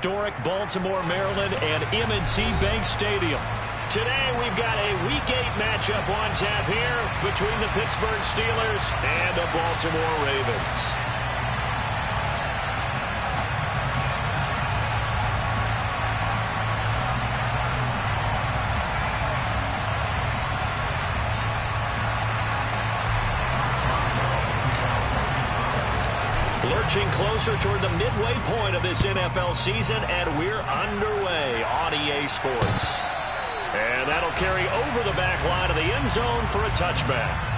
historic Baltimore, Maryland, and M&T Bank Stadium. Today, we've got a Week 8 matchup on tap here between the Pittsburgh Steelers and the Baltimore Ravens. Lurching closer toward the midway point of this NFL season, and we're underway on EA Sports. And that'll carry over the back line of the end zone for a touchback.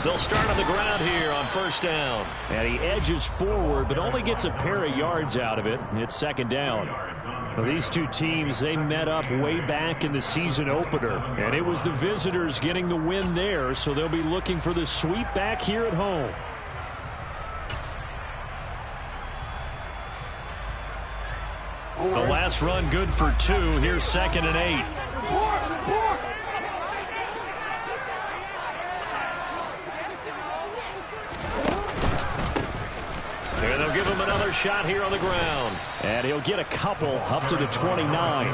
They'll start on the ground here on first down. And he edges forward, but only gets a pair of yards out of it. It's second down. Well, these two teams, they met up way back in the season opener. And it was the visitors getting the win there, so they'll be looking for the sweep back here at home. The last run good for 2. Here's 2nd and 8. And they'll give him another shot here on the ground. And he'll get a couple up to the 29.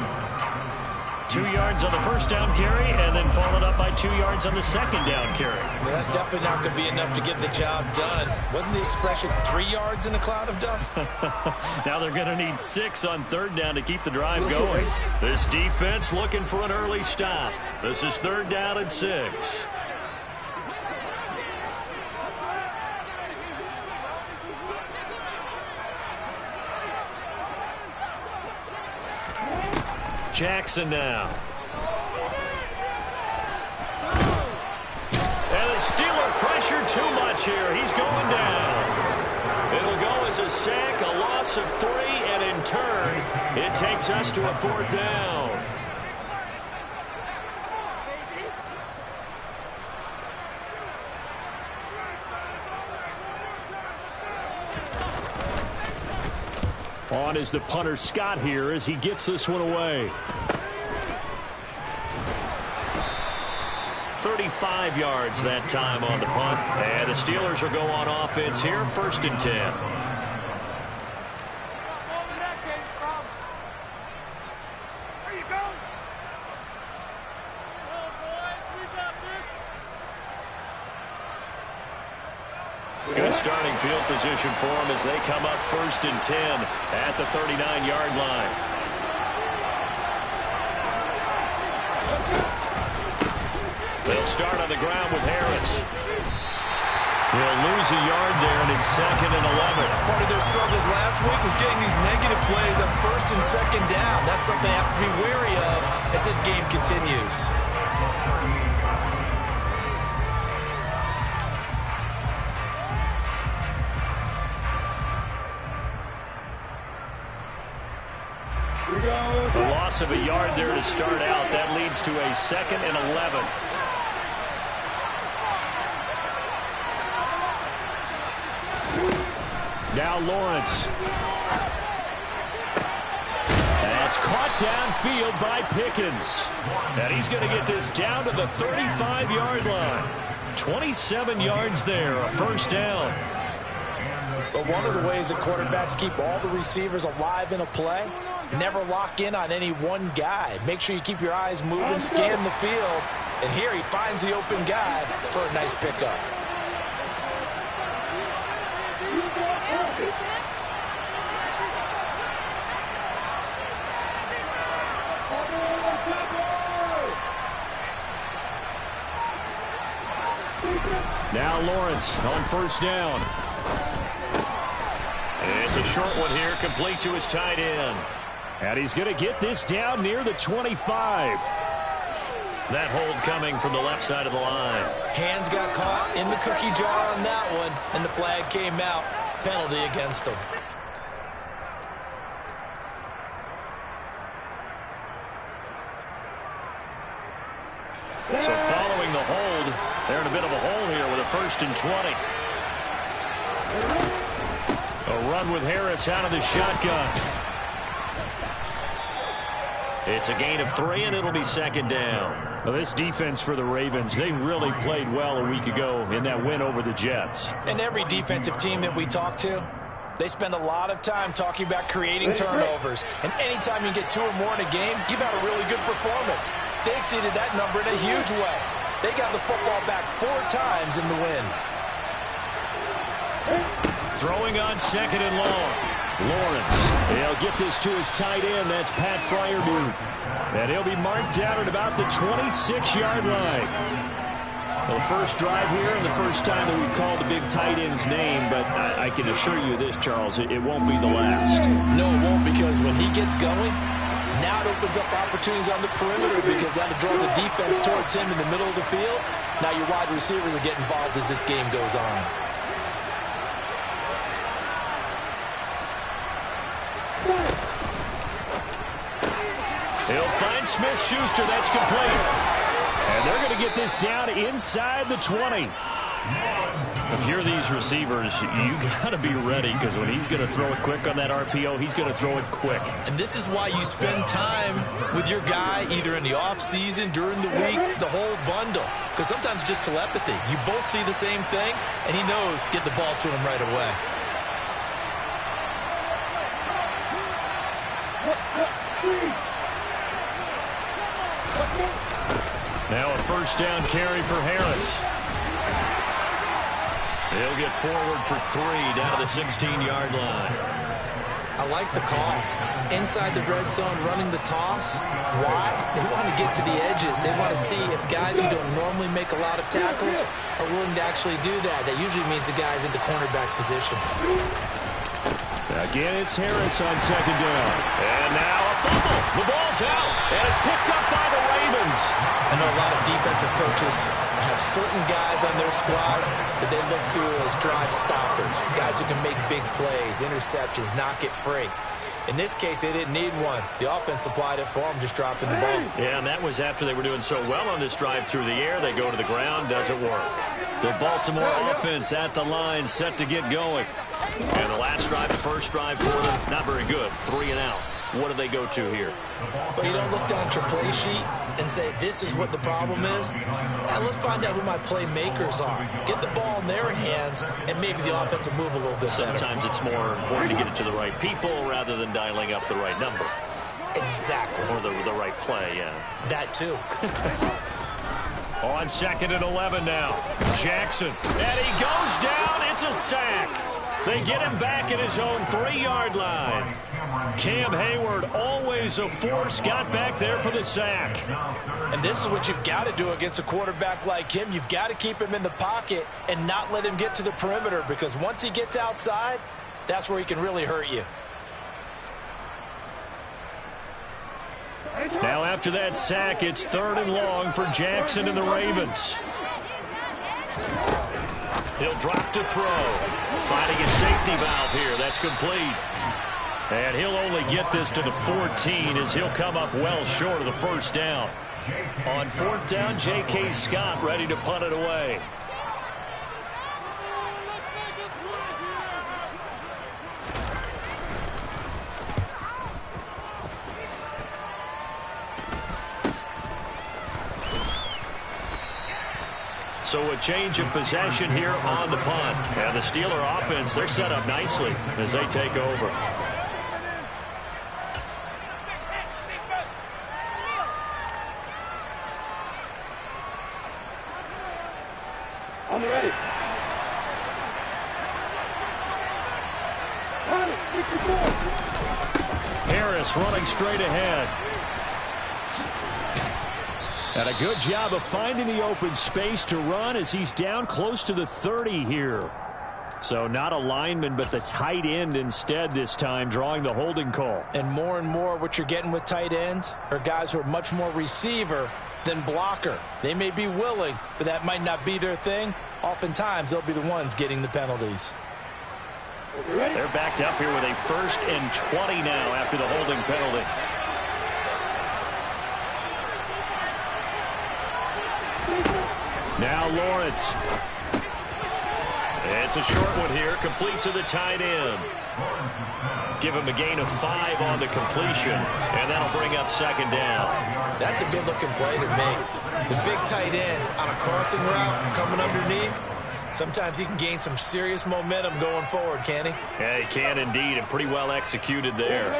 2 yards on the first down carry, and then followed up by 2 yards on the second down carry. Well, that's definitely not going to be enough to get the job done. Wasn't the expression 3 yards in a cloud of dust? Now they're going to need 6 on third down to keep the drive going. This defense looking for an early stop. This is 3rd down and 6. Jackson now. And the Steeler pressure too much here. He's going down. It'll go as a sack, a loss of 3, and in turn, it takes us to a 4th down. On is the punter Scott here as he gets this one away. 35 yards that time on the punt. And the Steelers will go on offense here, 1st and 10. Good starting field position for them as they come up 1st and 10 at the 39-yard line. They'll start on the ground with Harris. He'll lose a yard there, and it's 2nd and 11. Part of their struggles last week was getting these negative plays on 1st and 2nd down. That's something they have to be wary of as this game continues. A loss of a yard there to start out. That leads to a 2nd and 11. Now Lawrence. That's caught downfield by Pickens. And he's going to get this down to the 35-yard line. 27 yards there, a 1st down. But one of the ways that quarterbacks keep all the receivers alive in a play, never lock in on any one guy. Make sure you keep your eyes moving, scan the field. And here he finds the open guy for a nice pickup. Now Lawrence on 1st down. It's a short one here, complete to his tight end. And he's going to get this down near the 25. That hold coming from the left side of the line. Hands got caught in the cookie jar on that one, and the flag came out. Penalty against him. So following the hold, they're in a bit of a hole here with a 1st and 20. A run with Harris out of the shotgun. It's a gain of 3, and it'll be 2nd down. Well, this defense for the Ravens, they really played well a week ago in that win over the Jets. And every defensive team that we talk to, they spend a lot of time talking about creating turnovers. And anytime you get 2 or more in a game, you've had a really good performance. They exceeded that number in a huge way. They got the football back 4 times in the win. Throwing on 2nd and long. Lawrence, he'll get this to his tight end. That's Pat Freiermuth. And he'll be marked down at about the 26-yard line. Well, the first drive here and the first time that we've called the big tight end's name, but I can assure you this, Charles, it won't be the last. No, it won't, because when he gets going, now it opens up opportunities on the perimeter because that'll draw the defense towards him in the middle of the field. Now your wide receivers will get involved as this game goes on. He'll find Smith-Schuster. That's complete. And they're going to get this down inside the 20. If you're these receivers, you got to be ready, because when he's going to throw it quick on that RPO, he's going to throw it quick. And this is why you spend time with your guy either in the offseason, during the week, the whole bundle. Because sometimes it's just telepathy. You both see the same thing, and he knows get the ball to him right away. Now a 1st down carry for Harris. He'll get forward for 3 down to the 16-yard line. I like the call. Inside the red zone, running the toss. Why? They want to get to the edges. They want to see if guys who don't normally make a lot of tackles are willing to actually do that. That usually means the guy's in the cornerback position. Again, it's Harris on 2nd down. And now a fumble. The ball's out, and it's picked up by the Ravens. I know a lot of defensive coaches have certain guys on their squad that they look to as drive stoppers, guys who can make big plays, interceptions, knock it free. In this case, they didn't need one. The offense supplied it for them, just dropping the ball. Yeah, and that was after they were doing so well on this drive through the air. They go to the ground, doesn't work. The Baltimore offense at the line, set to get going. And the last drive, the first drive for them, not very good. 3 and out. What do they go to here? Well, you don't look down at your play sheet and say, this is what the problem is. Now, let's find out who my playmakers are. Get the ball in their hands, and maybe the offense will move a little bit better. Sometimes it's more important to get it to the right people rather than dialing up the right number. Exactly. Or the right play, yeah. That, too. On 2nd and 11 now. Jackson. And he goes down. It's a sack. They get him back at his own 3-yard line. Cam Hayward, always a force, got back there for the sack. And this is what you've got to do against a quarterback like him. You've got to keep him in the pocket and not let him get to the perimeter, because once he gets outside, that's where he can really hurt you. Now after that sack, it's 3rd and long for Jackson and the Ravens. He'll drop to throw. Finding a safety valve here. That's complete. And he'll only get this to the 14 as he'll come up well short of the 1st down. On 4th down, J.K. Scott ready to punt it away. So a change of possession here on the punt. And the Steeler offense, they're set up nicely as they take over. I'm ready. Harris running straight ahead. And a good job of finding the open space to run as he's down close to the 30 here. So not a lineman, but the tight end instead this time, drawing the holding call. And more what you're getting with tight ends are guys who are much more receiver than blocker. They may be willing, but that might not be their thing. Oftentimes, they'll be the ones getting the penalties. They're backed up here with a 1st and 20 now after the holding penalty. Now Lawrence. It's a short one here, complete to the tight end. Give him a gain of 5 on the completion, and that'll bring up 2nd down. That's a good-looking play to me. The big tight end on a crossing route coming underneath. Sometimes he can gain some serious momentum going forward, can he? Yeah, he can indeed, and pretty well executed there.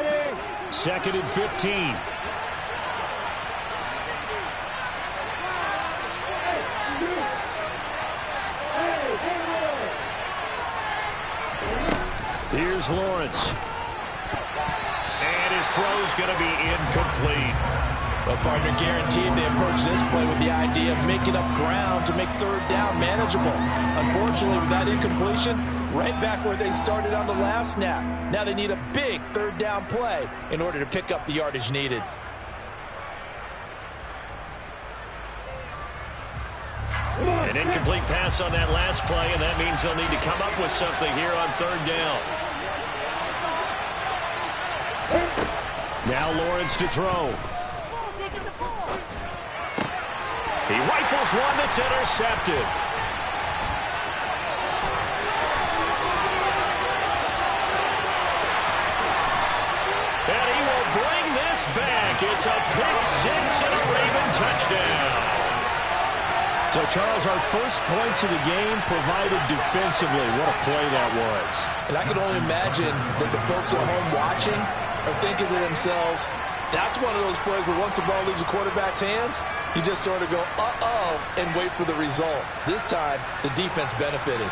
2nd and 15. Here's Lawrence. And his throw's going to be incomplete. Well, partner, guaranteed they approach this play with the idea of making up ground to make 3rd down manageable. Unfortunately, with that incompletion, right back where they started on the last snap. Now they need a big 3rd down play in order to pick up the yardage needed. An incomplete pass on that last play, and that means they'll need to come up with something here on 3rd down. Now Lawrence to throw. He rifles one that's intercepted. And he will bring this back. It's a pick 6 and a Raven touchdown. So, Charles, our first points of the game provided defensively. What a play that was. And I can only imagine that the folks at home watching are thinking to themselves, that's one of those plays where once the ball leaves the quarterback's hands, you just sort of go, uh-oh, and wait for the result. This time, the defense benefited.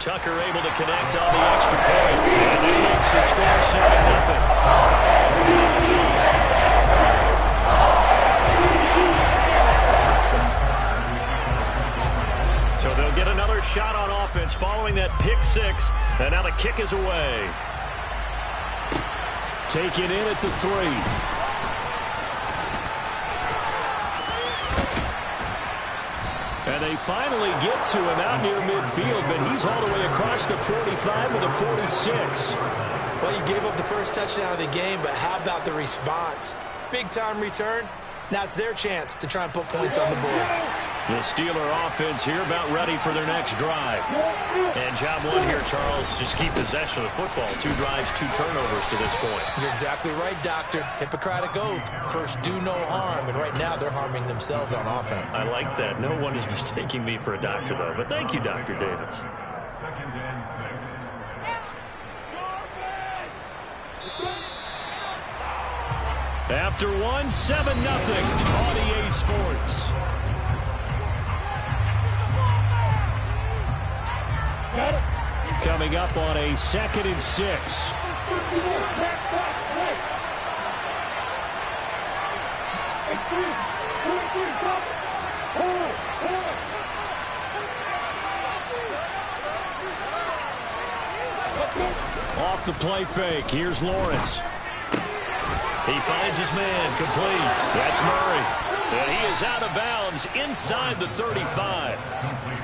Tucker able to connect on the extra point. And that makes the score 7-0. So they'll get another shot on offense following that pick 6. And now the kick is away. Taken in at the 3. And they finally get to him out near midfield, but he's all the way across the 45 with a 46. Well, you gave up the first touchdown of the game, but how about the response? Big-time return. Now it's their chance to try and put points on the board. The Steeler offense here about ready for their next drive. And job 1 here, Charles, just keep possession of the football. 2 drives, 2 turnovers to this point. You're exactly right, Doctor. Hippocratic oath. First, do no harm. And right now, they're harming themselves on offense. I like that. No one is mistaking me for a doctor, though. But thank you, Dr. Davis. 2nd and 6. After 1, 7-0 on EA Sports. Coming up on a 2nd and 6. Off the play fake. Here's Lawrence. He finds his man, complete. That's Murray. And he is out of bounds inside the 35.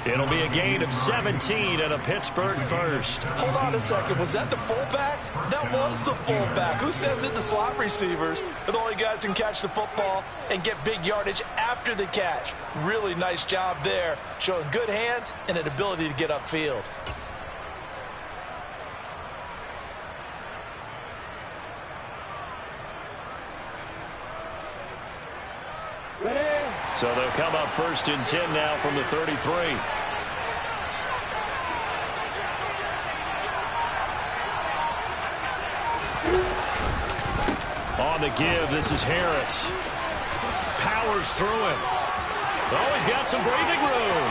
It'll be a gain of 17 and a Pittsburgh first. Hold on a second. Was that the fullback? That was the fullback. Who says it? The slot receivers are the only guys who can catch the football and get big yardage after the catch. Really nice job there, showing good hands and an ability to get upfield. So they'll come up 1st and 10 now from the 33. On the give, this is Harris. Powers through him. Oh, he's got some breathing room.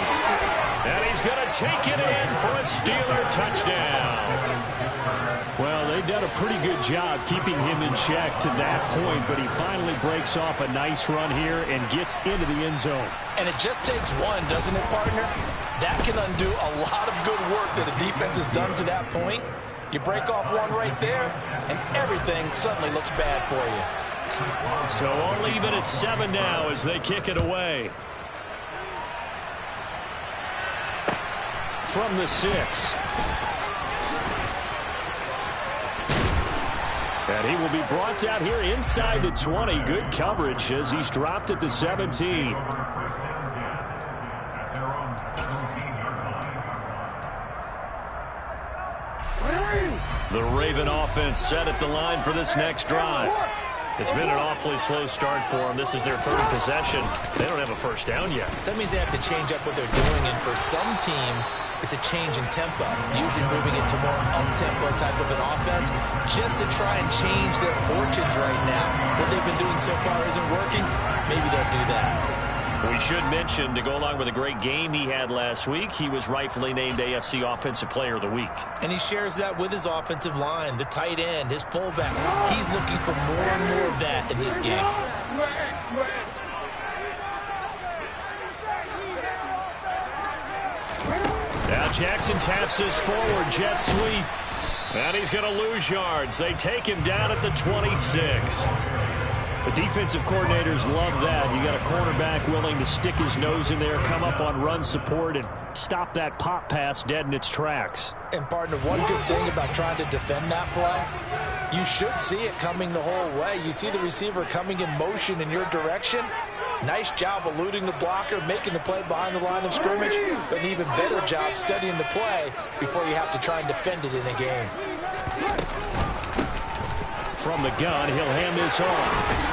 And he's going to take it in for a Steeler touchdown. Well, they've done a pretty good job keeping him in check to that point, but he finally breaks off a nice run here and gets into the end zone. And it just takes one, doesn't it, partner? That can undo a lot of good work that a defense has done to that point. You break off one right there, and everything suddenly looks bad for you. So all even at 7 now as they kick it away. From the 6. And he will be brought down here inside the 20. Good coverage as he's dropped at the 17. The Raven offense set at the line for this next drive. It's been an awfully slow start for them. This is their 3rd possession. They don't have a first down yet. So that means they have to change up what they're doing, and for some teams, it's a change in tempo, usually moving it to more up-tempo type of an offense just to try and change their fortunes right now. What they've been doing so far isn't working. Maybe they'll do that. We should mention, to go along with a great game he had last week, he was rightfully named AFC Offensive Player of the Week. And he shares that with his offensive line, the tight end, his fullback. He's looking for more and more of that in this game. Now Jackson taps this forward jet sweep. And he's going to lose yards. They take him down at the 26. The defensive coordinators love that. You got a cornerback willing to stick his nose in there, come up on run support, and stop that pop pass dead in its tracks. And, partner, one good thing about trying to defend that play, you should see it coming the whole way. You see the receiver coming in motion in your direction. Nice job eluding the blocker, making the play behind the line of scrimmage, but an even better job studying the play before you have to try and defend it in a game. From the gun, he'll hand this off.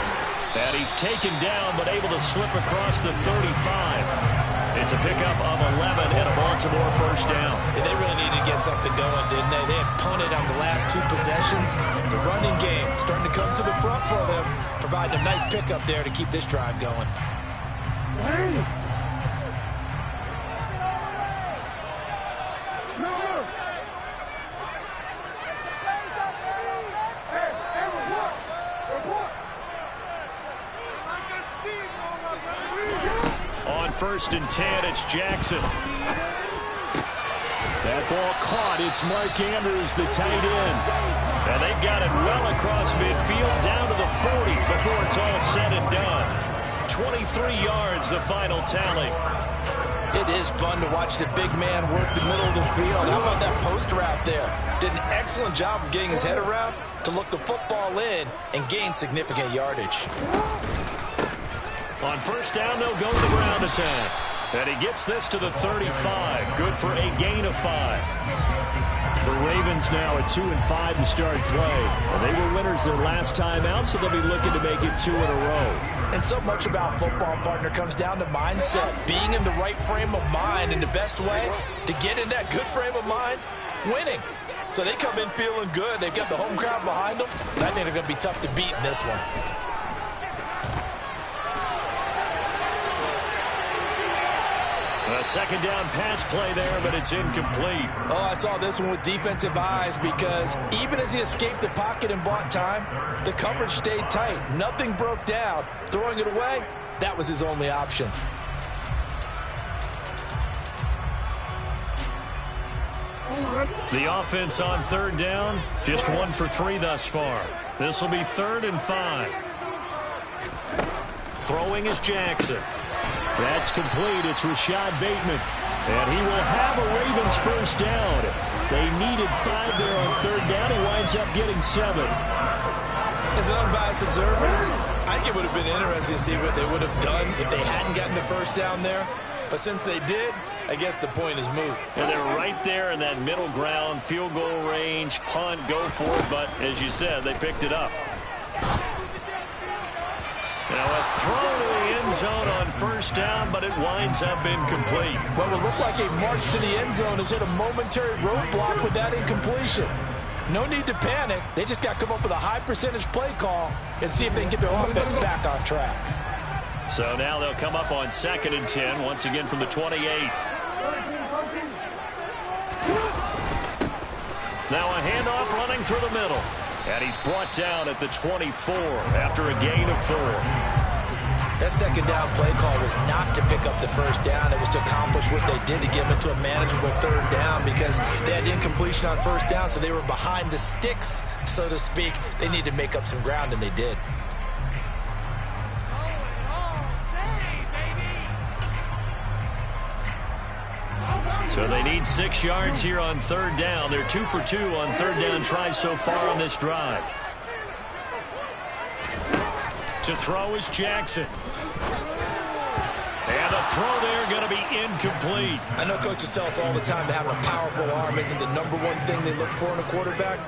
And he's taken down, but able to slip across the 35. It's a pickup of 11 and a Baltimore first down. And they really needed to get something going, didn't they? They had punted on the last 2 possessions. The running game starting to come to the front for them, providing a nice pickup there to keep this drive going. First and 10, it's Jackson. That ball caught. It's Mark Andrews, the tight end. And they've got it well across midfield down to the 40 before it's all said and done. 23 yards, the final tally. It is fun to watch the big man work the middle of the field. How about that post route there? Did an excellent job of getting his head around to look the football in and gain significant yardage. On first down, they'll go to the ground attack. And he gets this to the 35. Good for a gain of 5. The Ravens now at 2-5 to start play. Well, they were winners their last time out, so they'll be looking to make it 2 in a row. And so much about football, partner, comes down to mindset. Being in the right frame of mind, and the best way to get in that good frame of mind, winning. So they come in feeling good. They've got the home crowd behind them. I think they're going to be tough to beat in this one. A second down pass play there, but it's incomplete. Oh, I saw this one with defensive eyes because even as he escaped the pocket and bought time, the coverage stayed tight. Nothing broke down. Throwing it away, that was his only option. The offense on third down, just 1 for 3 thus far. This will be 3rd and 5. Throwing is Jackson. That's complete. It's Rashad Bateman. And he will have a Ravens first down. They needed 5 there on third down. He winds up getting 7. As an unbiased observer, I think it would have been interesting to see what they would have done if they hadn't gotten the first down there. But since they did, I guess the point is moot. And they're right there in that middle ground, field goal range, punt, go for it. But as you said, they picked it up. Now a throw to the end zone on first down, but it winds up incomplete. What would look like a march to the end zone has hit a momentary roadblock with that incompletion. No need to panic. They just got to come up with a high percentage play call and see if they can get their offense back on track. So now they'll come up on 2nd and 10, once again from the 28. Now a handoff running through the middle. And he's brought down at the 24 after a gain of 4. That second down play call was not to pick up the first down. It was to accomplish what they did to get them into a manageable 3rd down because they had incompletion on 1st down, so they were behind the sticks, so to speak. They needed to make up some ground, and they did. So they need 6 yards here on 3rd down. They're 2 for 2 on 3rd down tries so far on this drive. To throw is Jackson. And the throw there going to be incomplete. I know coaches tell us all the time that having a powerful arm isn't the #1 thing they look for in a quarterback.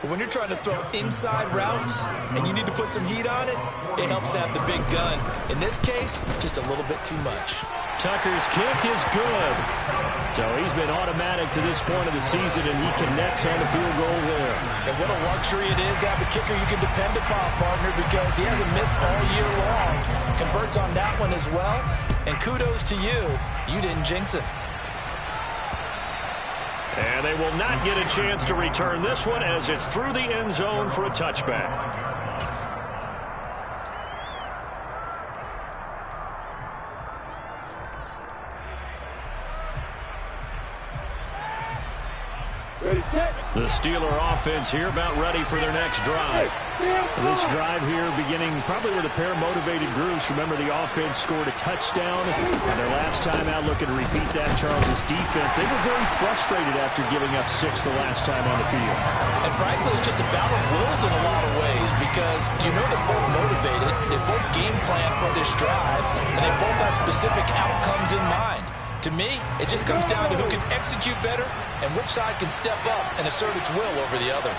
But when you're trying to throw inside routes and you need to put some heat on it, it helps to have the big gun. In this case, just a little bit too much. Tucker's kick is good. So he's been automatic to this point of the season, and he connects on the field goal there. And what a luxury it is to have a kicker you can depend upon, partner, because he hasn't missed all year long. Converts on that one as well. And kudos to you. You didn't jinx it. And they will not get a chance to return this one as it's through the end zone for a touchback. The Steeler offense here about ready for their next drive. This drive here beginning probably with a pair of motivated groups. Remember, the offense scored a touchdown, and their last time out looking to repeat that. Charles' defense, they were very frustrated after giving up 6 the last time on the field. And frankly, it's just a battle of wills in a lot of ways because you know they're both motivated, they both game plan for this drive, and they both have specific outcomes in mind. To me, it just comes down to who can execute better and which side can step up and assert its will over the other.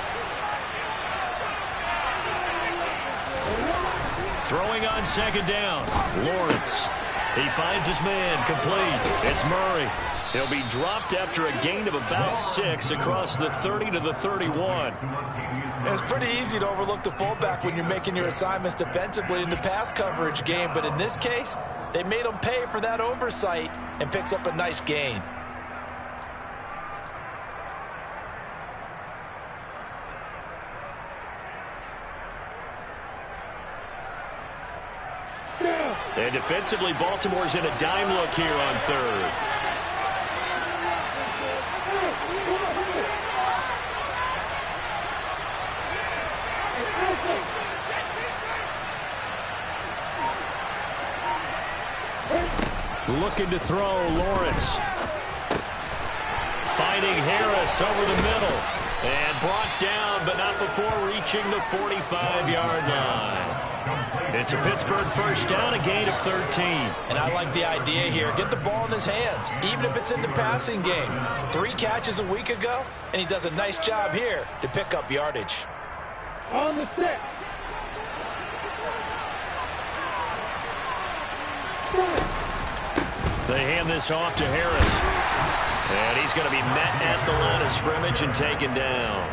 Throwing on 2nd down, Lawrence. He finds his man, complete. It's Murray. He'll be dropped after a gain of about 6 across the 30 to the 31. It's pretty easy to overlook the fullback when you're making your assignments defensively in the pass coverage game, but in this case, they made him pay for that oversight and picks up a nice gain. And defensively, Baltimore's in a dime look here on 3rd. Looking to throw, Lawrence. Finding Harris over the middle. And brought down, but not before reaching the 45-yard line. It's a Pittsburgh first down, a gain of 13. And I like the idea here. Get the ball in his hands, even if it's in the passing game. 3 catches a week ago, and he does a nice job here to pick up yardage. On the 6. They hand this off to Harris. And he's going to be met at the line of scrimmage and taken down.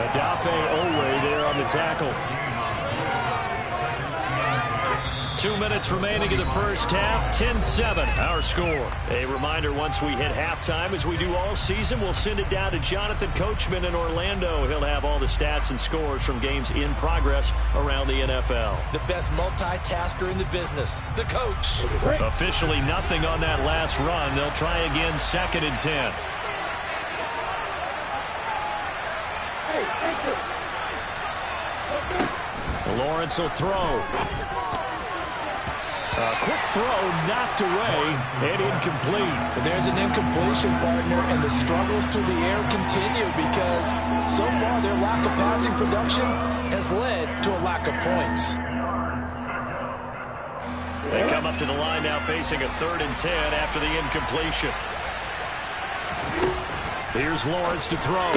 Adafe Owe there on the tackle. 2 minutes remaining in the first half. 10-7 our score. A reminder, once we hit halftime, as we do all season, we'll send it down to Jonathan Coachman in Orlando. He'll have all the stats and scores from games in progress around the NFL. The best multitasker in the business, the coach. Officially nothing on that last run. They'll try again, 2nd and 10. Lawrence will throw. A quick throw knocked away and incomplete. And there's an incompletion, partner, and the struggles through the air continue because so far their lack of passing production has led to a lack of points. They come up to the line now facing a 3rd and 10 after the incompletion. Here's Lawrence to throw.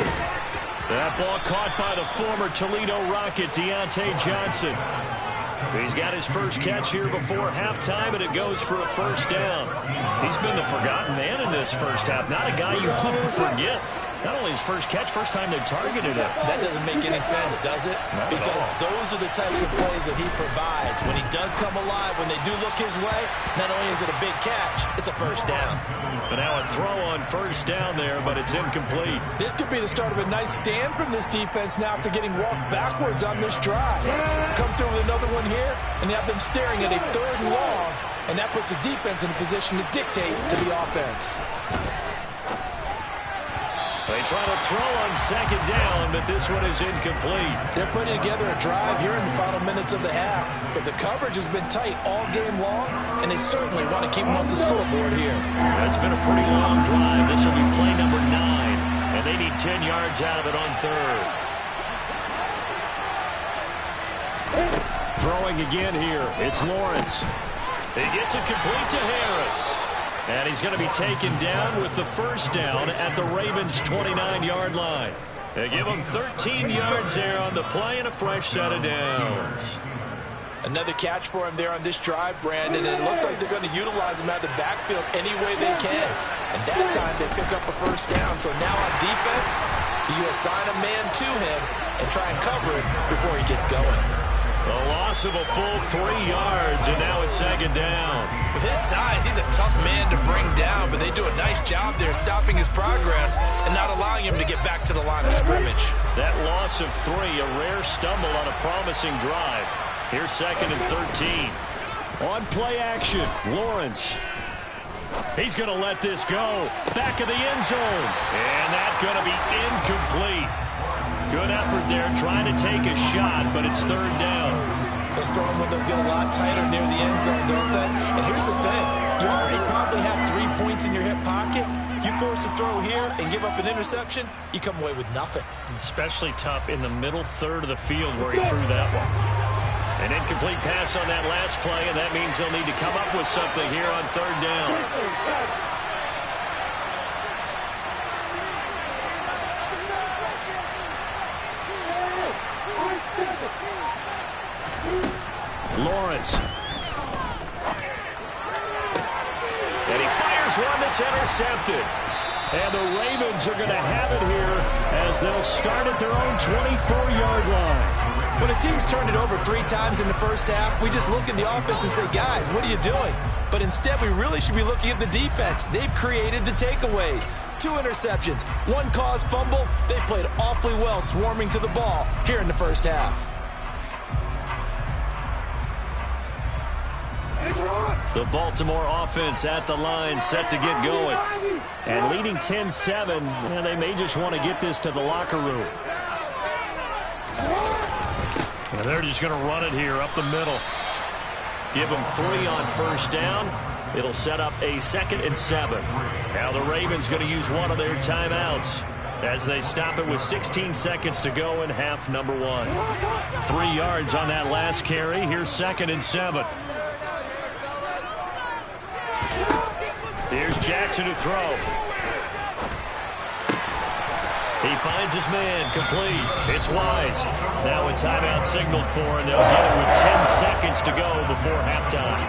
That ball caught by the former Toledo Rocket, Deontay Johnson. He's got his first catch here before halftime, and it goes for a first down. He's been the forgotten man in this first half. Not a guy you want to forget. Not only his first catch, first time they've targeted him. That doesn't make any sense, does it? Because those are the types of plays that he provides. When he does come alive, when they do look his way, not only is it a big catch, it's a first down. But now a throw on first down there, but it's incomplete. This could be the start of a nice stand from this defense now after getting walked backwards on this drive. Come through with another one here, and you have them staring at a 3rd and long, and that puts the defense in a position to dictate to the offense. They try to throw on 2nd down, but this one is incomplete. They're putting together a drive here in the final minutes of the half. But the coverage has been tight all game long, and they certainly want to keep them off the scoreboard here. It's been a pretty long drive. This will be play number 9, and they need 10 yards out of it on 3rd. Throwing again here. It's Lawrence. He gets it complete to Harris. And he's going to be taken down with the first down at the Ravens' 29-yard line. They give him 13 yards there on the play and a fresh set of downs. Another catch for him there on this drive, Brandon, and it looks like they're going to utilize him out of the backfield any way they can. And that time they pick up a first down. So now on defense, you assign a man to him and try and cover it before he gets going. A loss of a full 3 yards, and now it's 2nd down. With his size, he's a tough man to bring down, but they do a nice job there stopping his progress and not allowing him to get back to the line of scrimmage. That loss of 3, a rare stumble on a promising drive. Here's 2nd and 13. On play action, Lawrence. He's going to let this go. Back of the end zone. And that's going to be incomplete. Good effort there trying to take a shot, but it's 3rd down. Those throwing windows get a lot tighter near the end zone, don't they? And here's the thing. You already probably have 3 points in your hip pocket. You force a throw here and give up an interception, you come away with nothing. Especially tough in the middle 3rd of the field where he threw that one. An incomplete pass on that last play, and that means they'll need to come up with something here on 3rd down. Lawrence. And he fires one that's intercepted. And the Ravens are going to have it here as they'll start at their own 24-yard line. When a team's turned it over 3 times in the first half, we just look at the offense and say, guys, what are you doing? But instead, we really should be looking at the defense. They've created the takeaways. 2 interceptions, 1 caused fumble. They played awfully well swarming to the ball here in the first half. The Baltimore offense at the line set to get going. And leading 10-7, and they may just want to get this to the locker room. And they're just going to run it here up the middle. Give them 3 on first down. It'll set up a 2nd and 7. Now the Ravens going to use one of their timeouts as they stop it with 16 seconds to go in half number 1. 3 yards on that last carry. Here's 2nd and 7. Here's Jackson to throw. He finds his man, complete. It's Wise. Now a timeout signaled for, and they'll get it with 10 seconds to go before halftime.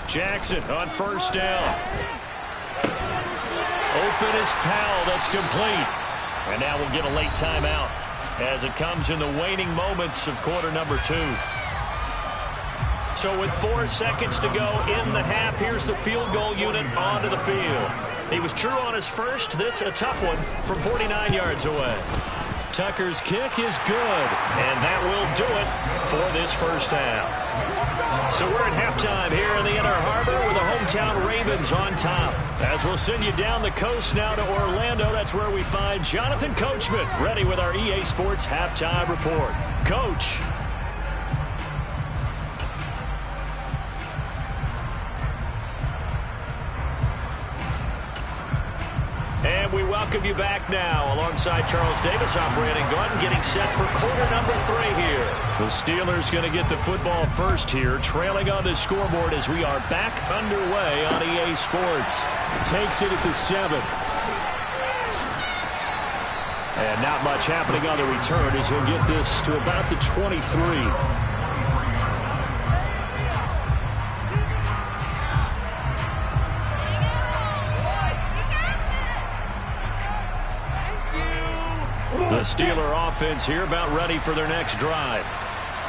Jackson on first down. Open is Powell. That's complete. And now we'll get a late timeout as it comes in the waning moments of quarter number 2. So with 4 seconds to go in the half, here's the field goal unit onto the field. He was true on his first. This a tough one from 49 yards away. Tucker's kick is good, and that will do it for this first half. So we're at halftime here in the Inner Harbor with the hometown Ravens on top. As we'll send you down the coast now to Orlando, that's where we find Jonathan Coachman ready with our EA Sports halftime report. Coach. And we welcome you back now. Alongside Charles Davis, I'm Brandon Gordon, getting set for quarter number 3 here. The Steelers going to get the football first here, trailing on the scoreboard as we are back underway on EA Sports. Takes it at the 7. And not much happening on the return as he'll get this to about the 23. The Steeler offense here about ready for their next drive.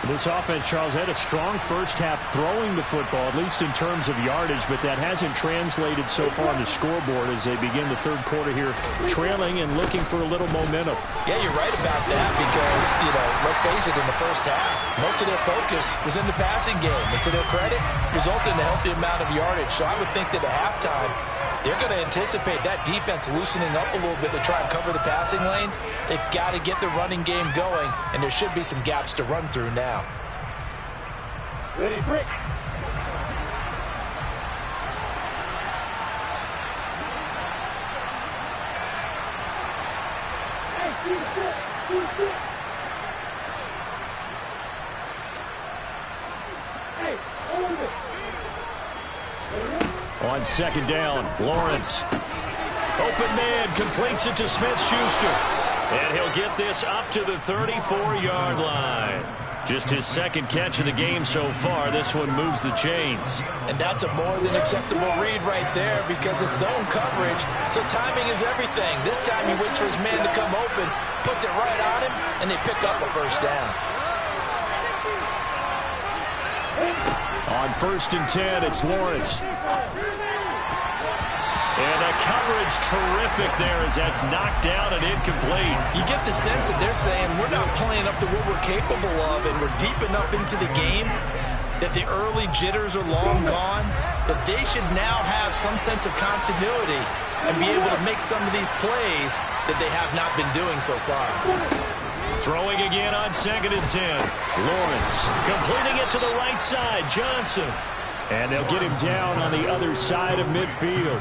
This offense, Charles, had a strong first half throwing the football, at least in terms of yardage, but that hasn't translated so far on the scoreboard as they begin the third quarter here, trailing and looking for a little momentum. Yeah, you're right about that because, let's face it, in the first half, most of their focus was in the passing game. And to their credit, resulted in a healthy amount of yardage. So I would think that at halftime, they're going to anticipate that defense loosening up a little bit to try and cover the passing lanes. They've got to get the running game going, and there should be some gaps to run through now. Ready, break. Hey, hold it. On second down, Lawrence. Open man, completes it to Smith-Schuster. And he'll get this up to the 34-yard line. Just his second catch of the game so far. This one moves the chains. And that's a more than acceptable read right there because it's zone coverage, so timing is everything. This time he waits for his man to come open, puts it right on him, and they pick up a first down. On 1st and 10, it's Lawrence. And the coverage terrific there as that's knocked down and incomplete. You get the sense that they're saying we're not playing up to what we're capable of, and we're deep enough into the game that the early jitters are long gone, that they should now have some sense of continuity and be able to make some of these plays that they have not been doing so far. Throwing again on 2nd and 10. Lawrence completing it to the right side. Johnson. And they'll get him down on the other side of midfield.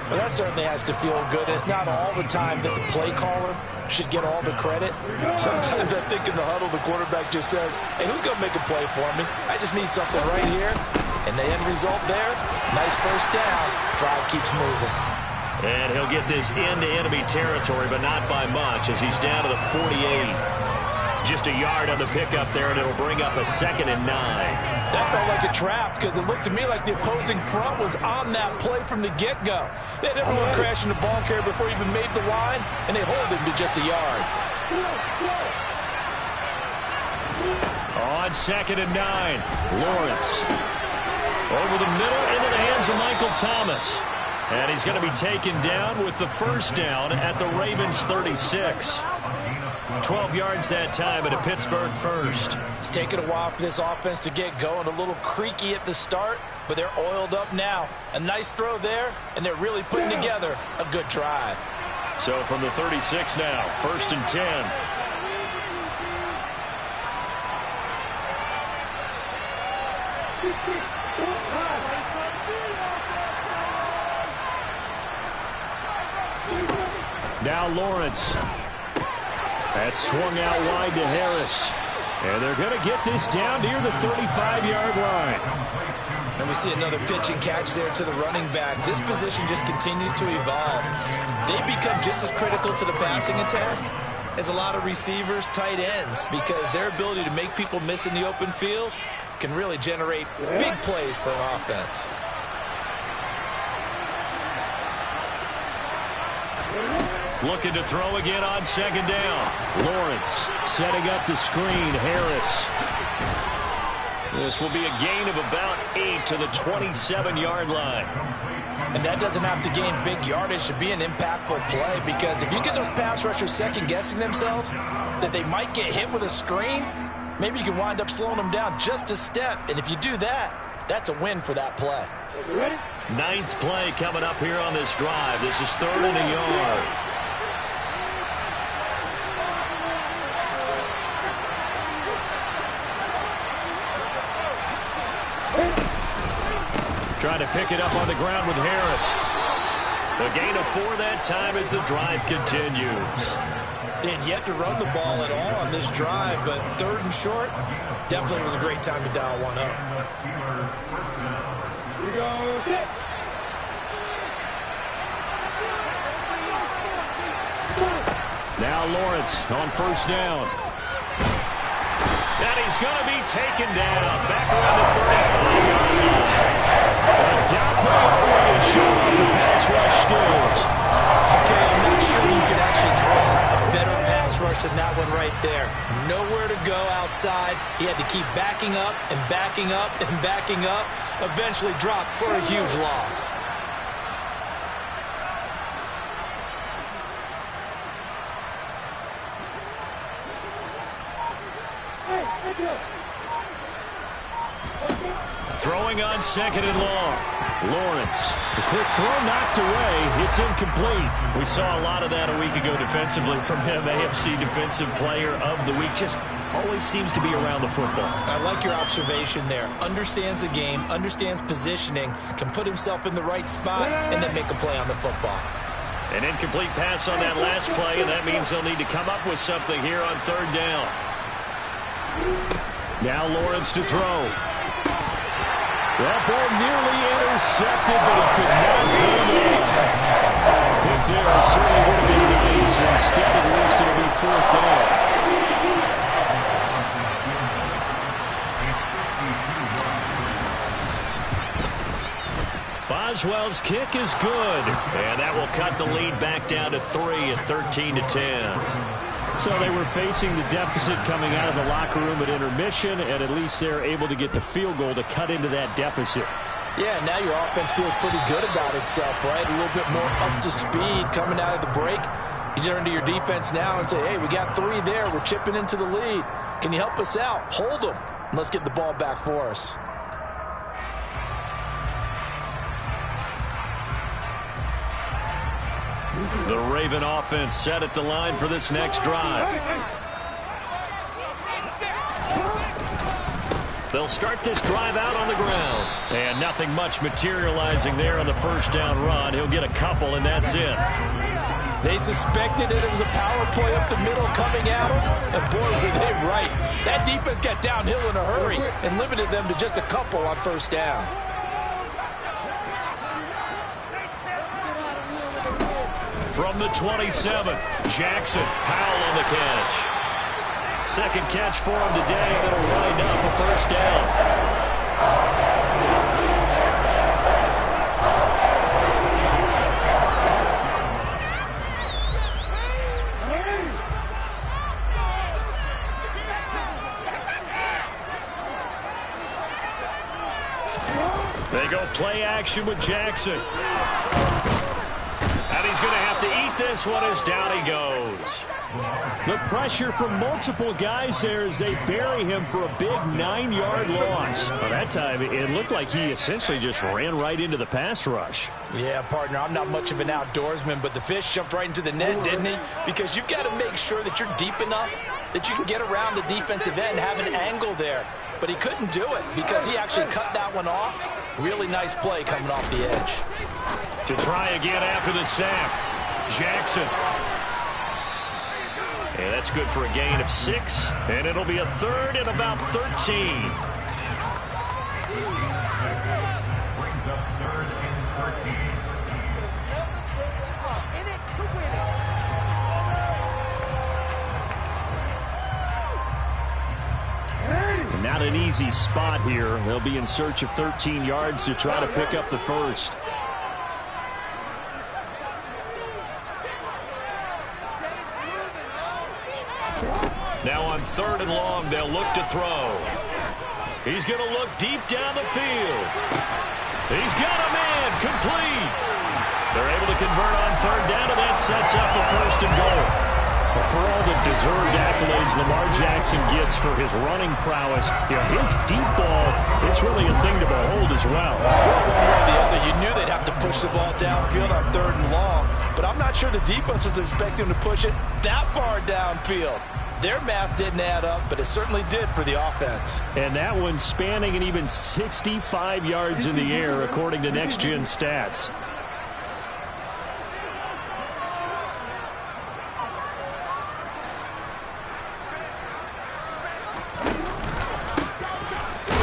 Well, that certainly has to feel good. It's not all the time that the play caller should get all the credit. Sometimes I think in the huddle, the quarterback just says, hey, who's going to make a play for me? I just need something right here. And the end result there, nice first down. Drive keeps moving. And he'll get this into enemy territory, but not by much as he's down to the 48. Just a yard on the pickup there, and it'll bring up a 2nd and 9. That felt like a trap because it looked to me like the opposing front was on that play from the get-go. They had everyone crashing the ball carrier before he even made the line, and they hold him to just a yard. On 2nd and 9, Lawrence. Over the middle into the hands of Michael Thomas. And he's going to be taken down with the first down at the Ravens' 36. 12 yards that time at a Pittsburgh first. It's taken a while for this offense to get going. A little creaky at the start, but they're oiled up now. A nice throw there, and they're really putting together a good drive. So from the 36 now, 1st and 10. Now Lawrence. That's swung out wide to Harris. And they're going to get this down near the 35-yard line. And we see another pitch and catch there to the running back. This position just continues to evolve. They become just as critical to the passing attack as a lot of receivers, tight ends, because their ability to make people miss in the open field can really generate big plays for an offense. Looking to throw again on 2nd down. Lawrence setting up the screen. Harris. This will be a gain of about 8 to the 27-yard line. And that doesn't have to gain big yardage to be an impactful play, because if you get those pass rushers second-guessing themselves that they might get hit with a screen, maybe you can wind up slowing them down just a step. And if you do that, that's a win for that play. 9th play coming up here on this drive. This is 3rd and a yard. Trying to pick it up on the ground with Harris. The gain of 4 that time as the drive continues. They had yet to run the ball at all on this drive, but 3rd and short definitely was a great time to dial one up. Here we go. Now Lawrence on first down. And he's going to be taken down. Back around the 35-yard line. Doubtful way to show off the pass rush skills. Okay, I'm not sure you could actually draw a better pass rush than that one right there. Nowhere to go outside. He had to keep backing up and backing up and backing up. Eventually dropped for a huge loss. Throwing on second and long. Lawrence. The quick throw knocked away. It's incomplete. We saw a lot of that a week ago defensively from him. AFC Defensive Player of the Week. Just always seems to be around the football. I like your observation there. Understands the game, understands positioning, can put himself in the right spot, and then make a play on the football. An incomplete pass on that last play, and that means they'll need to come up with something here on third down. Now Lawrence to throw. That ball nearly intercepted, but he could not hold on. Pick there certainly would have been nice. Instead, at least it'll be fourth down. Boswell's kick is good, and that will cut the lead back down to 3 at 13-10. So they were facing the deficit coming out of the locker room at intermission, and at least they're able to get the field goal to cut into that deficit. Yeah, now your offense feels pretty good about itself, right? A little bit more up to speed coming out of the break. You turn to your defense now and say, hey, we got 3 there. We're chipping into the lead. Can you help us out? Hold them. And let's get the ball back for us. The Raven offense set at the line for this next drive. They'll start this drive out on the ground. And nothing much materializing there on the first down run. He'll get a couple, and that's it. They suspected that it was a power play up the middle coming at them. And boy, were they right. That defense got downhill in a hurry and limited them to just a couple on first down. From the 27, Jackson, Powell on the catch. Second catch for him today, that'll wind up a first down. They go play action with Jackson. And he's going to have to eat this one as down he goes. The pressure from multiple guys there as they bury him for a big 9-yard loss. Well, that time, it looked like he essentially just ran right into the pass rush. Yeah, partner, I'm not much of an outdoorsman, but the fish jumped right into the net, didn't he? Because you've got to make sure that you're deep enough that you can get around the defensive end and have an angle there. But he couldn't do it because he actually cut that one off. Really nice play coming off the edge. To try again after the sack, Jackson. And that's good for a gain of 6, and it'll be a third and about 13. Brings up third and 13. Not an easy spot here. They'll be in search of 13 yards to try to pick up the first. Now on third and long, they'll look to throw. He's going to look deep down the field. He's got a man, complete. They're able to convert on third down, and that sets up a first and goal. Well, for all the deserved accolades Lamar Jackson gets for his running prowess, his deep ball, it's really a thing to behold as well. One way or the other, you knew they'd have to push the ball downfield on third and long, but I'm not sure the defense was expecting to push it that far downfield. Their math didn't add up, but it certainly did for the offense. And that one spanning an even 65 yards in the air, according to Next Gen Stats.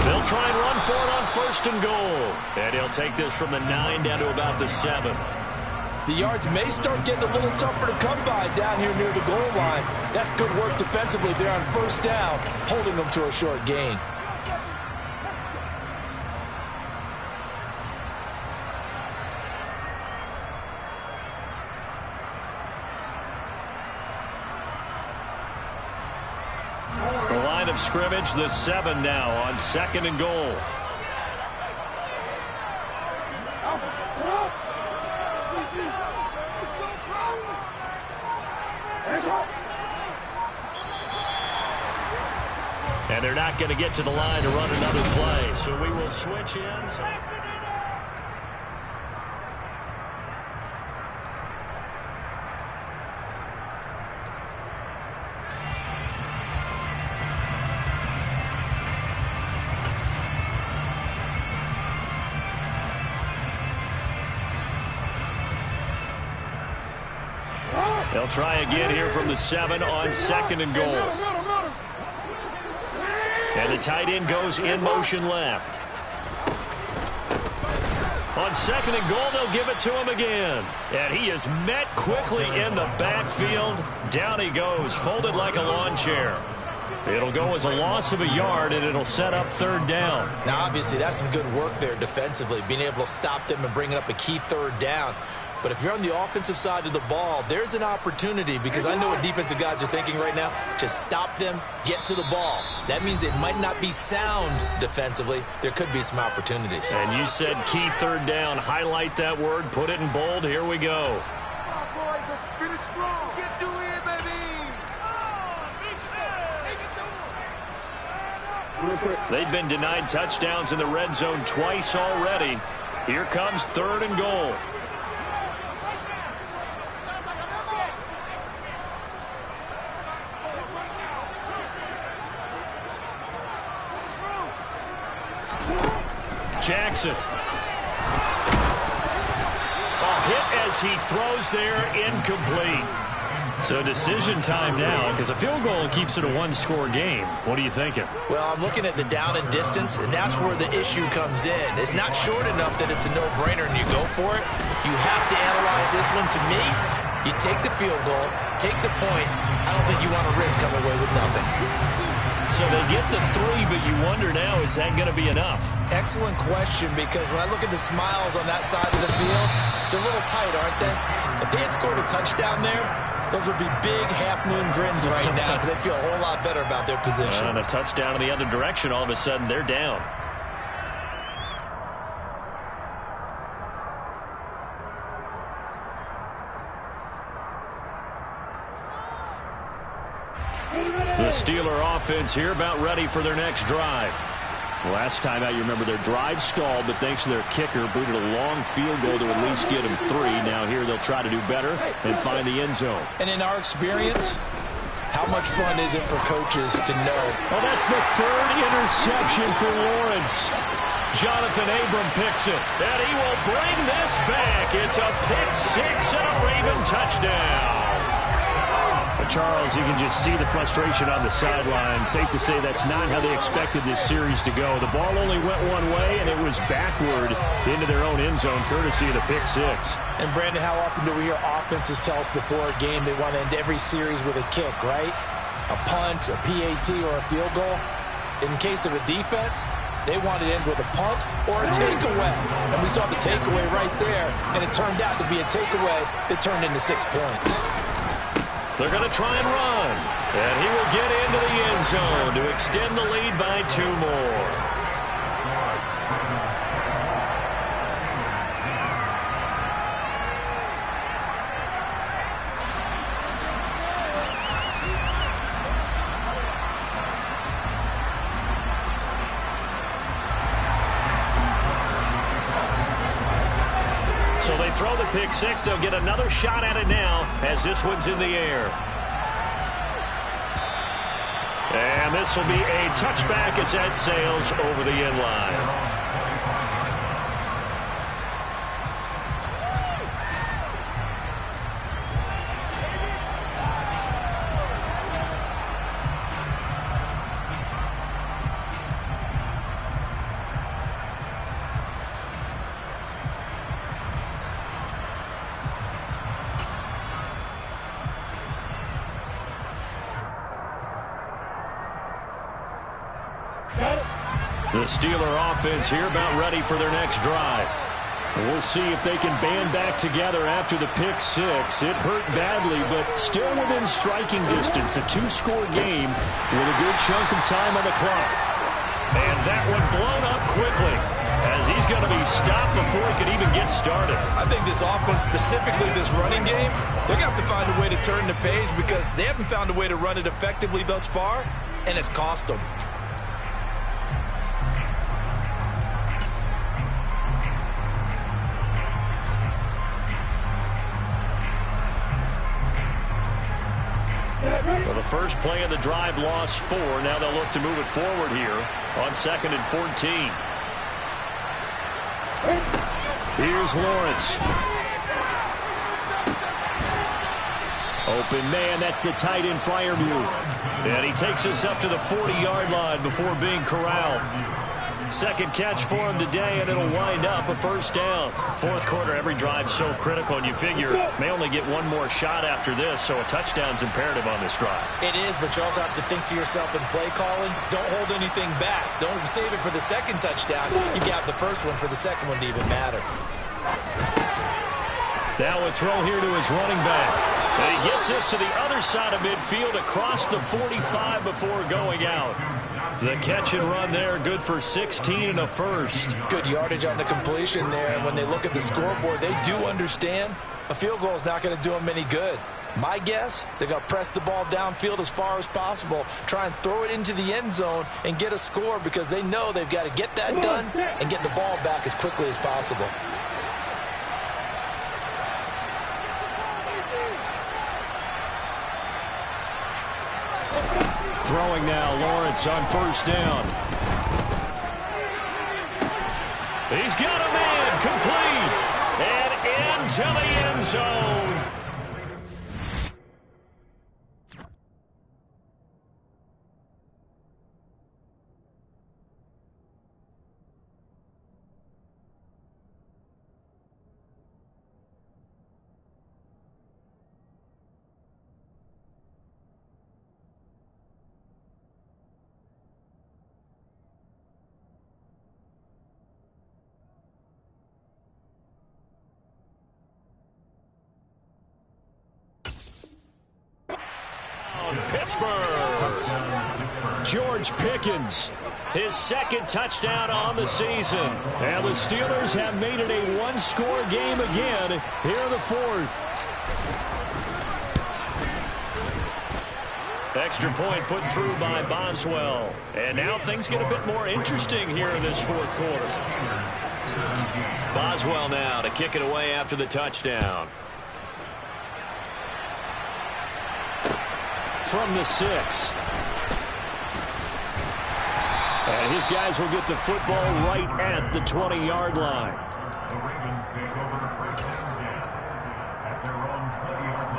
They'll try and run for it on first and goal. And he'll take this from the 9 down to about the 7. The yards may start getting a little tougher to come by down here near the goal line. That's good work defensively there on first down, holding them to a short gain. The line of scrimmage, the 7 now on 2nd and goal. And they're not going to get to the line to run another play, so we will switch in. They'll try again here from the 7 on 2nd and goal. And the tight end goes in motion left. On 2nd and goal, they'll give it to him again. And he is met quickly in the backfield. Down he goes, folded like a lawn chair. It'll go as a loss of a yard, and it'll set up 3rd down. Now, obviously, that's some good work there defensively, being able to stop them and bringing up a key 3rd down. But if you're on the offensive side of the ball, there's an opportunity, because I know what defensive guys are thinking right now. Just stop them, get to the ball. That means it might not be sound defensively. There could be some opportunities. And you said key 3rd down. Highlight that word. Put it in bold. Here we go. Come on, boys. Let's finish strong. Get to it, baby. They've been denied touchdowns in the red zone twice already. Here comes 3rd and goal. Jackson. A hit as he throws there, incomplete. So decision time now, because a field goal keeps it a 1-score game. What are you thinking? Well, I'm looking at the down and distance, and that's where the issue comes in. It's not short enough that it's a no-brainer and you go for it. You have to analyze this one. To me, you take the field goal, take the points. I don't think you want to risk coming away with nothing. So they get the 3, but you wonder now, is that going to be enough? Excellent question, because when I look at the smiles on that side of the field, they're a little tight, aren't they? If they had scored a touchdown there, those would be big half-moon grins right now, because they'd feel a whole lot better about their position. And a touchdown in the other direction, all of a sudden they're down. The Steeler offense here about ready for their next drive. Last time out, you remember their drive stalled, but thanks to their kicker, booted a long field goal to at least get them 3. Now here they'll try to do better and find the end zone. And in our experience, how much fun is it for coaches to know? Oh, that's the 3rd interception for Lawrence. Jonathan Abram picks it, and he will bring this back. It's a pick 6 and a Raven touchdown. Charles, you can just see the frustration on the sideline. Safe to say that's not how they expected this series to go. The ball only went one way, and it was backward into their own end zone, courtesy of the pick 6. And, Brandon, how often do we hear offenses tell us before a game they want to end every series with a kick, right? A punt, a PAT, or a field goal. In case of a defense, they want to end with a punt or a takeaway. And we saw the takeaway right there, and it turned out to be a takeaway that turned into 6 points. They're going to try and run. And he will get into the end zone to extend the lead by 2 more. So they throw the pick 6. They'll get another shot at it now as this one's in the air. And this will be a touchback as that sails over the end line. The Steeler offense here about ready for their next drive. We'll see if they can band back together after the pick six. It hurt badly, but still within striking distance. A two-score game with a good chunk of time on the clock. And that one blown up quickly, as he's going to be stopped before he could even get started. I think this offense, specifically this running game, they're going to have to find a way to turn the page because they haven't found a way to run it effectively thus far, and it's cost them. Well, the first play of the drive lost 4. Now they'll look to move it forward here on 2nd and 14. Here's Lawrence. Open man, that's the tight end flyer move. And he takes us up to the 40-yard line before being corralled. Second catch for him today, and it'll wind up a first down. Fourth quarter, every drive's so critical, and you figure may only get one more shot after this, so a touchdown's imperative on this drive. It is, but you also have to think to yourself in play calling, don't hold anything back. Don't save it for the second touchdown. You got the first one for the second one to even matter. Now a throw here to his running back. And he gets us to the other side of midfield across the 45 before going out. The catch and run there, good for 16 and a first. Good yardage on the completion there. And when they look at the scoreboard, they do understand a field goal is not going to do them any good. My guess, they're going to press the ball downfield as far as possible, try and throw it into the end zone and get a score because they know they've got to get that done and get the ball back as quickly as possible. Throwing now, Lawrence on first down. He's got a man, complete, and into the end zone. Pittsburgh. George Pickens, his second touchdown on the season. And the Steelers have made it a one-score game again here in the fourth. Extra point put through by Boswell. And now things get a bit more interesting here in this fourth quarter. Boswell now to kick it away after the touchdown. From the 6. And his guys will get the football right at the 20-yard line. The Ravens take over first down at their own 20-yard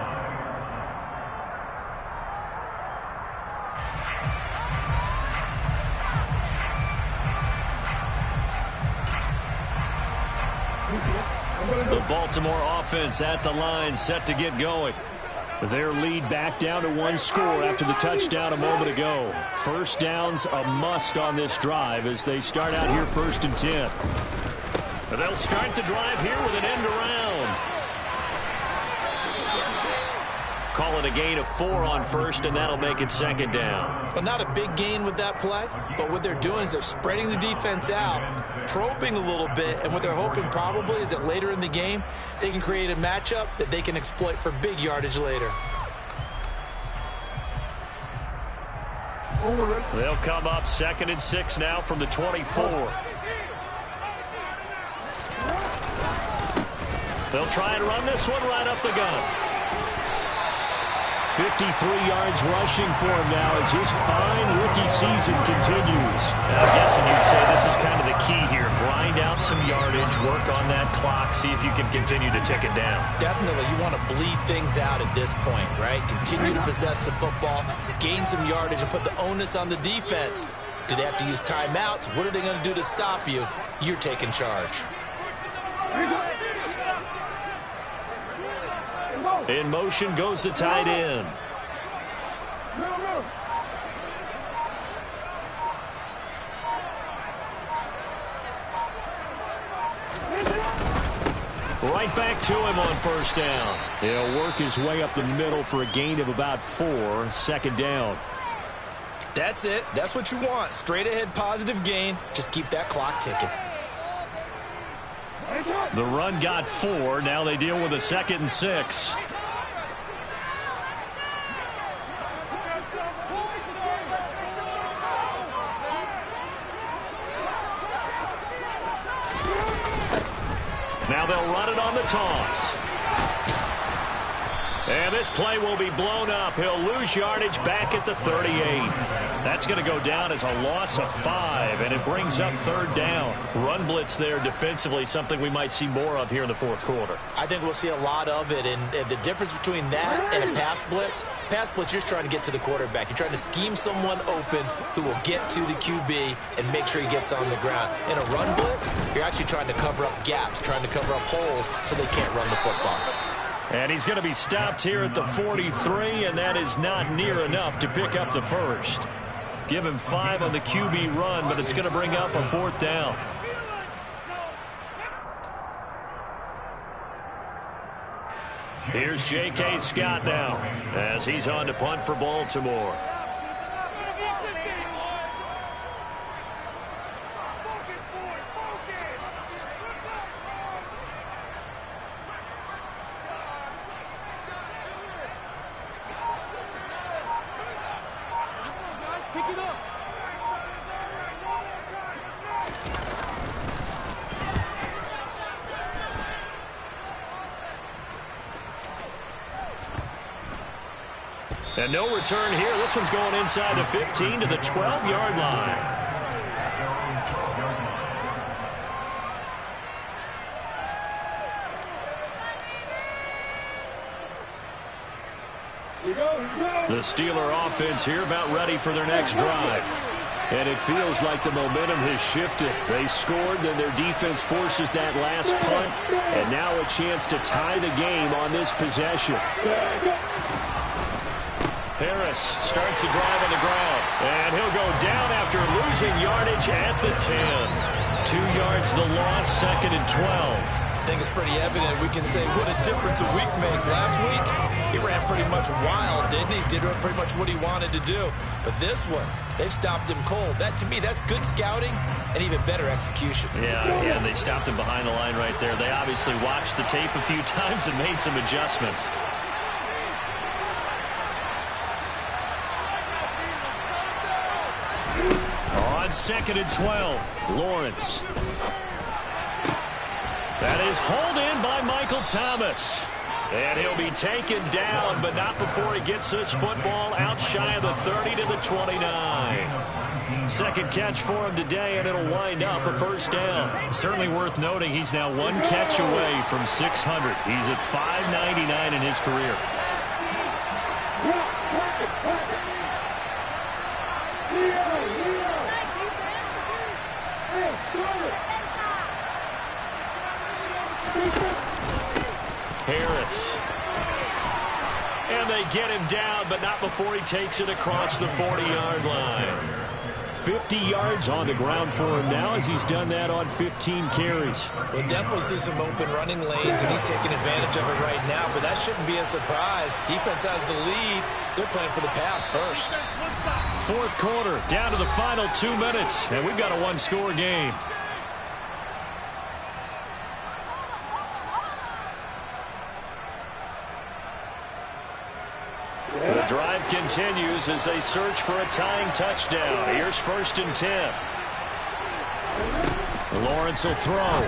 line. The Baltimore offense at the line, set to get going. Their lead back down to one score after the touchdown a moment ago. First down's a must on this drive as they start out here 1st and 10. They'll start the drive here with an end around. Call it a gain of 4 on first, and that'll make it 2nd down. Well, not a big gain with that play, but what they're doing is they're spreading the defense out, probing a little bit, and what they're hoping probably is that later in the game, they can create a matchup that they can exploit for big yardage later. They'll come up 2nd and 6 now from the 24. They'll try and run this one right up the gun. 53 yards rushing for him now as his fine rookie season continues. I'm guessing you'd say this is kind of the key here. Grind out some yardage, work on that clock, see if you can continue to tick it down. Definitely. You want to bleed things out at this point, right? Continue to possess the football, gain some yardage, and put the onus on the defense. Do they have to use timeouts? What are they going to do to stop you? You're taking charge. In motion goes the tight end. Right back to him on first down. He'll work his way up the middle for a gain of about 4. Second down. That's it. That's what you want. Straight ahead positive gain. Just keep that clock ticking. The run got 4. Now they deal with a 2nd and 6. Now they'll run it on the toss. And this play will be blown up. He'll lose yardage back at the 38. That's going to go down as a loss of 5, and it brings up 3rd down. Run blitz there defensively, something we might see more of here in the 4th quarter. I think we'll see a lot of it, and the difference between that and a pass blitz, you're just trying to get to the quarterback. You're trying to scheme someone open who will get to the QB and make sure he gets on the ground. In a run blitz, you're actually trying to cover up gaps, trying to cover up holes so they can't run the football. And he's going to be stopped here at the 43, and that is not near enough to pick up the first. Give him 5 on the QB run, but it's going to bring up a 4th down. Here's J.K. Scott now as he's on to punt for Baltimore. And no return here. This one's going inside the 15 to the 12-yard line. The Steeler offense here about ready for their next drive. And it feels like the momentum has shifted. They scored, then their defense forces that last punt. And now a chance to tie the game on this possession. Harris starts the drive on the ground, and he'll go down after losing yardage at the 10. 2 yards the loss, 2nd and 12. I think it's pretty evident. We can say what a difference a week makes. Last week, he ran pretty much wild, didn't he? Did pretty much what he wanted to do. But this one, they've stopped him cold. That, to me, that's good scouting and even better execution. Yeah, and they stopped him behind the line right there. They obviously watched the tape a few times and made some adjustments. On 2nd and 12, Lawrence. That is hauled in by Michael Thomas. And he'll be taken down, but not before he gets this football out shy of the 30 to the 29. Second catch for him today, and it'll wind up a 1st down. Certainly worth noting he's now 1 catch away from 600. He's at 599 in his career. Harris. And they get him down, but not before he takes it across the 40-yard line. 50 yards on the ground for him now as he's done that on 15 carries. We'll definitely see some open running lanes, and he's taking advantage of it right now, but that shouldn't be a surprise. Defense has the lead. They're playing for the pass first. 4th quarter, down to the final 2 minutes, and we've got a 1-score game. The drive continues as they search for a tying touchdown. Here's 1st and 10. Lawrence will throw.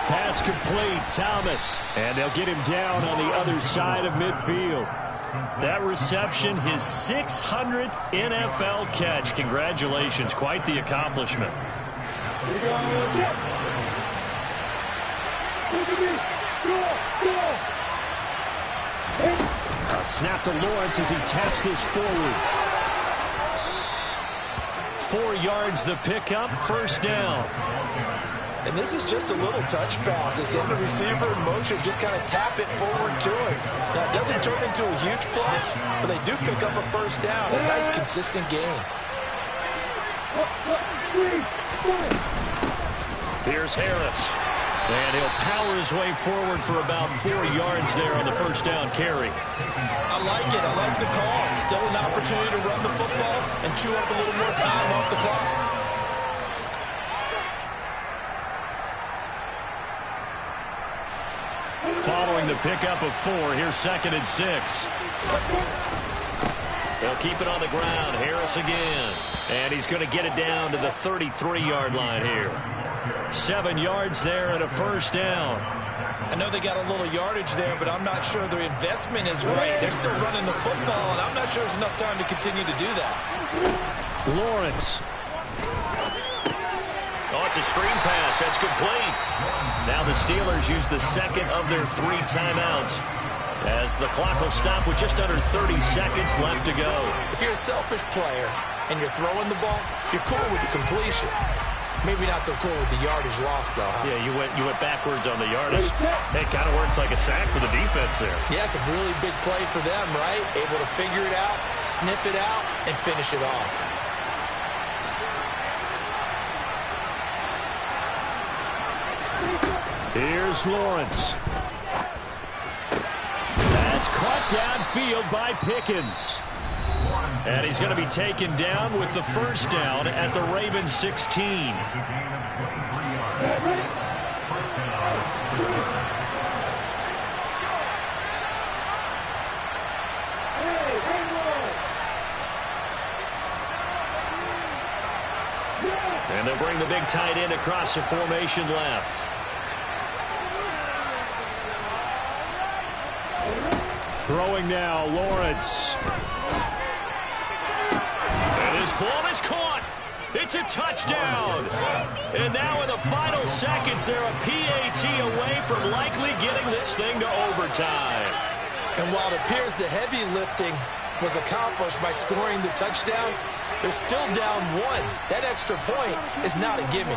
Pass complete, Thomas. And they'll get him down on the other side of midfield. That reception, his 600th NFL catch. Congratulations, quite the accomplishment. A snap to Lawrence as he taps this forward. 4 yards the pickup, 1st down. And this is just a little touch pass. It's in the receiver in motion. Just kind of tap it forward to him. Now, it doesn't turn into a huge play, but they do pick up a 1st down. A nice, consistent gain. Here's Harris. And he'll power his way forward for about 4 yards there on the first down carry. I like it. I like the call. Still an opportunity to run the football and chew up a little more time off the clock. Following the pickup of 4, here's 2nd and 6. They'll keep it on the ground. Harris again. And he's going to get it down to the 33-yard line here. 7 yards there and a first down. I know they got a little yardage there, but I'm not sure their investment is right. They're still running the football, and I'm not sure there's enough time to continue to do that. Lawrence. Oh, it's a screen pass. That's complete. Now the Steelers use the second of their 3 timeouts, as the clock will stop with just under 30 seconds left to go. If you're a selfish player and you're throwing the ball, you're cool with the completion. Maybe not so cool with the yardage loss, though, huh? Yeah, you went backwards on the yardage. It kind of works like a sack for the defense there. Yeah, it's a really big play for them, right? Able to figure it out, sniff it out, and finish it off. Here's Lawrence. That's caught downfield by Pickens. And he's going to be taken down with the first down at the Ravens 16. And they'll bring the big tight end across the formation left. Throwing now, Lawrence. And his ball is caught. It's a touchdown. And now in the final seconds, they're a PAT away from likely getting this thing to overtime. And while it appears the heavy lifting was accomplished by scoring the touchdown, they're still down 1. That extra point is not a gimme.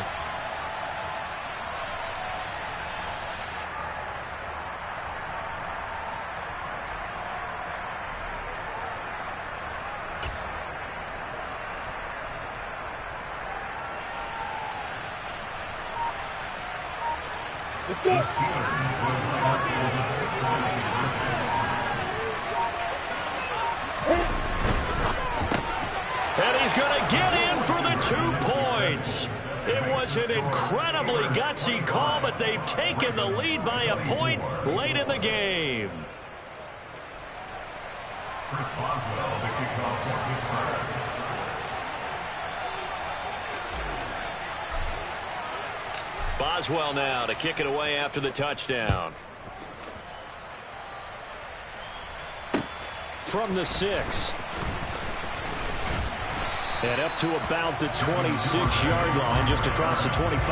And he's going to get in for the 2 points. It was an incredibly gutsy call, but they've taken the lead by a point late in the game. Chris Boswell, the kickoff for Pittsburgh. Boswell now to kick it away after the touchdown. From the 6. And up to about the 26-yard line, just across the 25.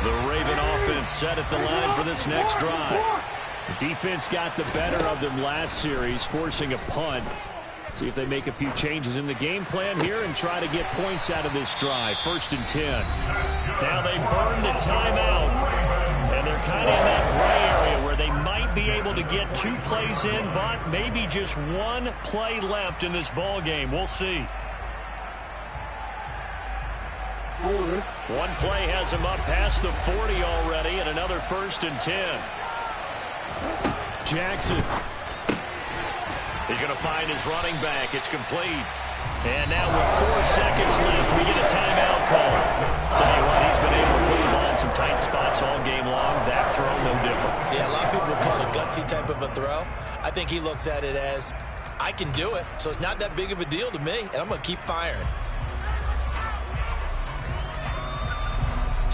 The Raven offense set at the line for this next drive. The defense got the better of them last series, forcing a punt. See if they make a few changes in the game plan here and try to get points out of this drive. 1st and 10. Now they burn the timeout, and they're kind of in that gray area where they might be able to get 2 plays in, but maybe just 1 play left in this ball game. We'll see. 1 play has him up past the 40 already, and another 1st and 10. Jackson. He's going to find his running back. It's complete. And now with 4 seconds left, we get a timeout call. Tell you what, he's been able to put the ball in some tight spots all game long. That throw, no different. Yeah, a lot of people would call it a gutsy type of a throw. I think he looks at it as, I can do it, so it's not that big of a deal to me, and I'm going to keep firing.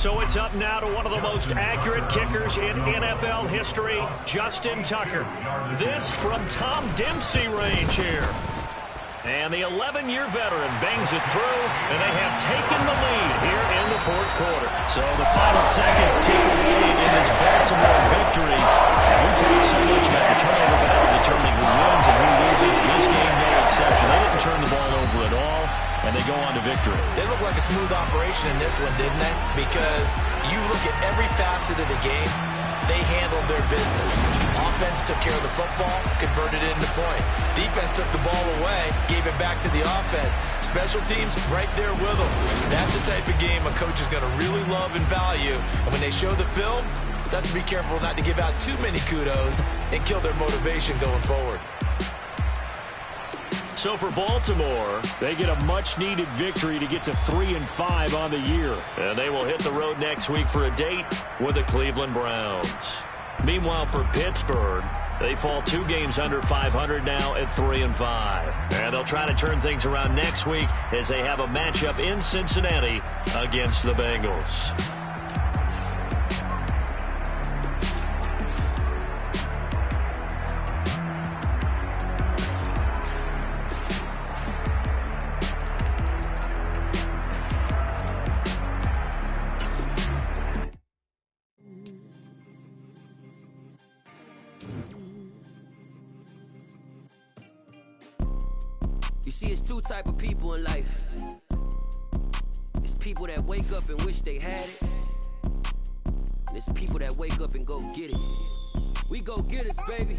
So it's up now to one of the most accurate kickers in NFL history, Justin Tucker. This from Tom Dempsey range here. And the 11-year veteran bangs it through, and they have taken the lead here in the 4th quarter. So the final seconds tick away in this Baltimore victory. And we talk so much about the turnover battle determining who wins and who loses. This game, no exception. They didn't turn the ball over at all, and they go on to victory. They look like a smooth operation in this one, didn't they? Because you look at every facet of the game, they handled their business. Offense took care of the football, converted it into points. Defense took the ball away, gave it back to the offense. Special teams right there with them. That's the type of game a coach is going to really love and value. And when they show the film, they have to be careful not to give out too many kudos and kill their motivation going forward. So for Baltimore, they get a much-needed victory to get to 3-5 on the year. And they will hit the road next week for a date with the Cleveland Browns. Meanwhile, for Pittsburgh, they fall 2 games under 500 now at 3-5. And they'll try to turn things around next week as they have a matchup in Cincinnati against the Bengals. You see, it's 2 type of people in life. It's people that wake up and wish they had it. And it's people that wake up and go get it. We go get it, baby.